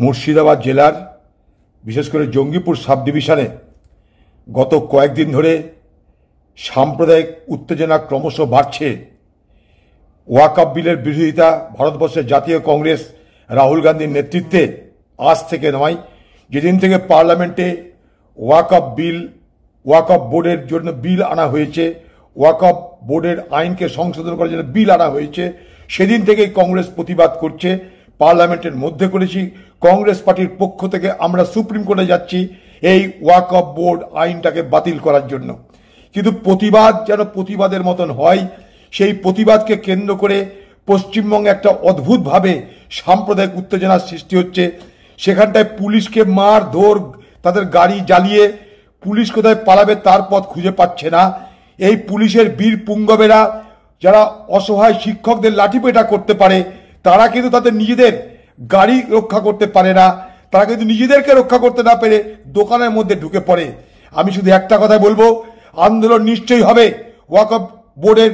মুর্শিদাবাদ জেলার বিশেষ করে জঙ্গিপুর সাব ডিভিশনে গত কয়েকদিন ধরে সাম্প্রদায়িক উত্তেজনা ক্রমশ বাড়ছে। ওয়াকফ বিলের বিরোধিতা ভারতবর্ষের জাতীয় কংগ্রেস রাহুল গান্ধীর নেতৃত্বে আজ থেকে নয়, যেদিন থেকে পার্লামেন্টে ওয়াকফ বোর্ডের জন্য বিল আনা হয়েছে, ওয়াকফ বোর্ডের আইনকে সংশোধন করার জন্য বিল আনা হয়েছে, সেদিন থেকেই কংগ্রেস প্রতিবাদ করছে। পার্লামেন্টের মধ্যে করেছি, কংগ্রেস পার্টির পক্ষ থেকে আমরা সুপ্রিম কোর্টে যাচ্ছি এই ওয়াকফ বোর্ড আইনটাকে বাতিল করার জন্য। কিন্তু প্রতিবাদ যেন প্রতিবাদের মতন হয়, সেই প্রতিবাদকে কেন্দ্র করে পশ্চিমবঙ্গে একটা অদ্ভুতভাবে সাম্প্রদায়িক উত্তেজনার সৃষ্টি হচ্ছে। সেখানটায় পুলিশকে মার ধর, তাদের গাড়ি জ্বালিয়ে পুলিশ কোথায় পালাবে তার পথ খুঁজে পাচ্ছে না। এই পুলিশের বীর পুঙ্গবেরা যারা অসহায় শিক্ষকদের লাঠিপেটা করতে পারে, তারা কিন্তু তাদের নিজেদের গাড়ি রক্ষা করতে পারে না, তারা কিন্তু নিজেদেরকে রক্ষা করতে না পেরে দোকানের মধ্যে ঢুকে পড়ে। আমি শুধু একটা কথা বলবো, আন্দোলন নিশ্চয়ই হবে, ওয়াকফ বোর্ডের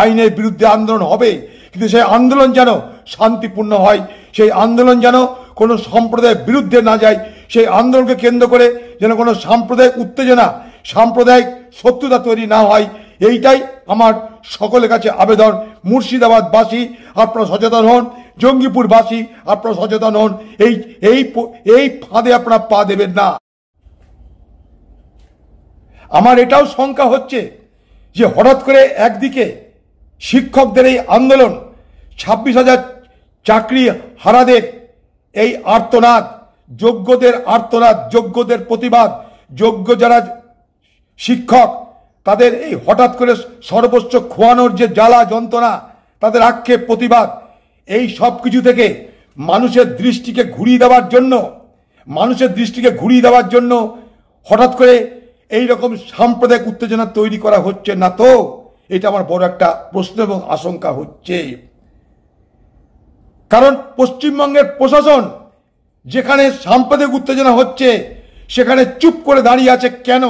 আইনের বিরুদ্ধে আন্দোলন হবে, কিন্তু সেই আন্দোলন যেন শান্তিপূর্ণ হয়, সেই আন্দোলন যেন কোনো সম্প্রদায়ের বিরুদ্ধে না যায়, সেই আন্দোলনকে কেন্দ্র করে যেন কোনো সাম্প্রদায়িক উত্তেজনা, সাম্প্রদায়িক শত্রুতা তৈরি না হয়। এইটাই আমার সকলের কাছে আবেদন। মুর্শিদাবাদবাসী আপনারা সচেতন হন, জঙ্গিপুরবাসী আপনারা সচেতন হন, এই ফাঁদে আপনারা পা দেবেন না। আমার এটাও শঙ্কা হচ্ছে যে হঠাৎ করে একদিকে শিক্ষকদের এই আন্দোলন, 26,000 চাকরি হারাদের এই আর্তনাদ, যোগ্যদের আর্তনাদ, যোগ্যদের প্রতিবাদ, যোগ্য যারা শিক্ষক তাদের এই হঠাৎ করে সর্বোচ্চ খোয়ানোর যে জ্বালা যন্ত্রণা, তাদের আক্ষেপ প্রতিবাদ, এই সব কিছু থেকে মানুষের দৃষ্টিকে ঘুরিয়ে দেওয়ার জন্য হঠাৎ করে এই রকম সাম্প্রদায়িক উত্তেজনা তৈরি করা হচ্ছে না তো? এটা আমার বড় একটা প্রশ্ন এবং আশঙ্কা হচ্ছে। কারণ পশ্চিমবঙ্গের প্রশাসন যেখানে সাম্প্রদায়িক উত্তেজনা হচ্ছে সেখানে চুপ করে দাঁড়িয়ে আছে কেন?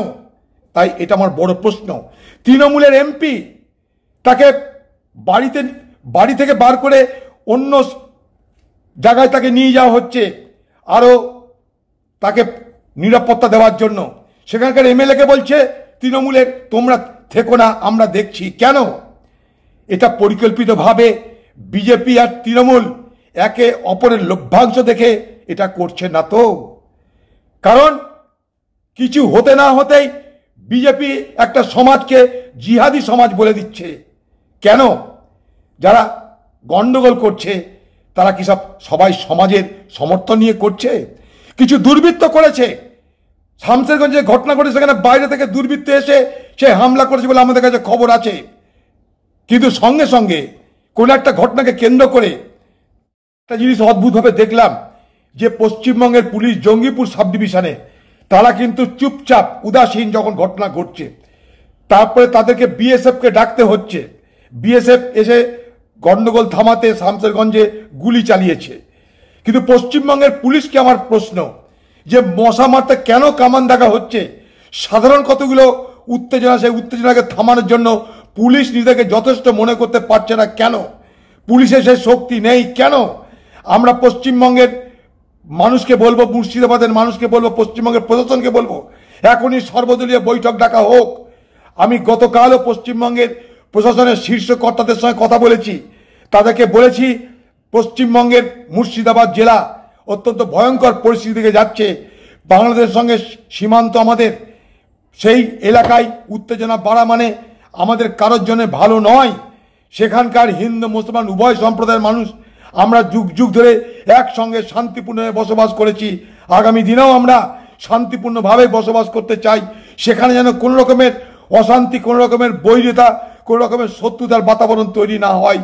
তাই এটা আমার বড় প্রশ্ন। তৃণমূলের এমপি, তাকে বাড়ি থেকে বার করে অন্য জায়গায় তাকে নিয়ে যাওয়া হচ্ছে আরো তাকে নিরাপত্তা দেওয়ার জন্য। সেখানকার এমএলএকে বলছে তৃণমূলের, তোমরা থেকো না, আমরা দেখছি। কেন? এটা পরিকল্পিতভাবে বিজেপি আর তৃণমূল একে অপরের লভ্যাংশ দেখে এটা করছে না তো? কারণ কিছু হতে না হতেই বিজেপি একটা সমাজকে জিহাদি সমাজ বলে দিচ্ছে। কেন? যারা গন্ডগোল করছে তারা কি সবাই সমাজের সমর্থন নিয়ে করছে? কিছু দুর্বৃত্ত করেছে, শামশেরগঞ্জে ঘটনা ঘটেছে, সেখানে বাইরে থেকে দুর্বৃত্ত এসে সে হামলা করেছে বলে আমাদের কাছে খবর আছে। কিন্তু সঙ্গে সঙ্গে কোন একটা ঘটনাকে কেন্দ্র করে একটা জিনিস অদ্ভুতভাবে দেখলাম যে পশ্চিমবঙ্গের পুলিশ জঙ্গিপুর সাব ডিভিশনে তারা কিন্তু চুপচাপ উদাসীন যখন ঘটনা ঘটছে, তারপরে তাদেরকে বিএসএফকে ডাকতে হচ্ছে। বিএসএফ এসে গন্ডগোল থামাতে শামশেরগঞ্জে গুলি চালিয়েছে। কিন্তু পশ্চিমবঙ্গের পুলিশকে আমার প্রশ্ন যে মশা মারতে কেন কামান দাগা হচ্ছে? সাধারণ কতগুলো উত্তেজনা, সেই উত্তেজনাকে থামানোর জন্য পুলিশ নিজেকে যথেষ্ট মনে করতে পারছে না কেন? পুলিশের সেই শক্তি নেই কেন? আমরা পশ্চিমবঙ্গের মানুষকে বলবো, মুর্শিদাবাদের মানুষকে বলবো, পশ্চিমবঙ্গের প্রশাসনকে বলবো, এখনই সর্বদলীয় বৈঠক ডাকা হোক। আমি গতকালও পশ্চিমবঙ্গের প্রশাসনের শীর্ষ কর্তাদের সঙ্গে কথা বলেছি, তাদেরকে বলেছি পশ্চিমবঙ্গের মুর্শিদাবাদ জেলা অত্যন্ত ভয়ঙ্কর পরিস্থিতি দিকে যাচ্ছে। বাংলাদেশের সঙ্গে সীমান্ত আমাদের, সেই এলাকায় উত্তেজনা বাড়া মানে আমাদের কারোর জন্য ভালো নয়। সেখানকার হিন্দু মুসলমান উভয় সম্প্রদায়ের মানুষ আমরা যুগ যুগ ধরে একসঙ্গে শান্তিপূর্ণভাবে বসবাস করেছি, আগামী দিনেও আমরা শান্তিপূর্ণভাবে বসবাস করতে চাই। সেখানে যেন কোনো রকমের অশান্তি, কোনো রকমের বৈরিতা, কোনো রকমের শত্রুতার বাতাবরণ তৈরি না হয়,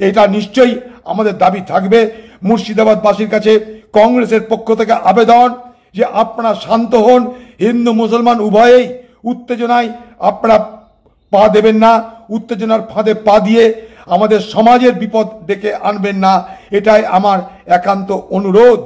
এটা নিশ্চয়ই আমাদের দাবি থাকবে। মুর্শিদাবাদবাসীর কাছে কংগ্রেসের পক্ষ থেকে আবেদন যে আপনারা শান্ত হন, হিন্দু মুসলমান উভয়েই উত্তেজনায় আপনারা পা দেবেন না, উত্তেজনার ফাঁদে পা দিয়ে আমাদের সমাজের বিপদ ডেকে আনবেন না, এটাই আমার একান্ত অনুরোধ।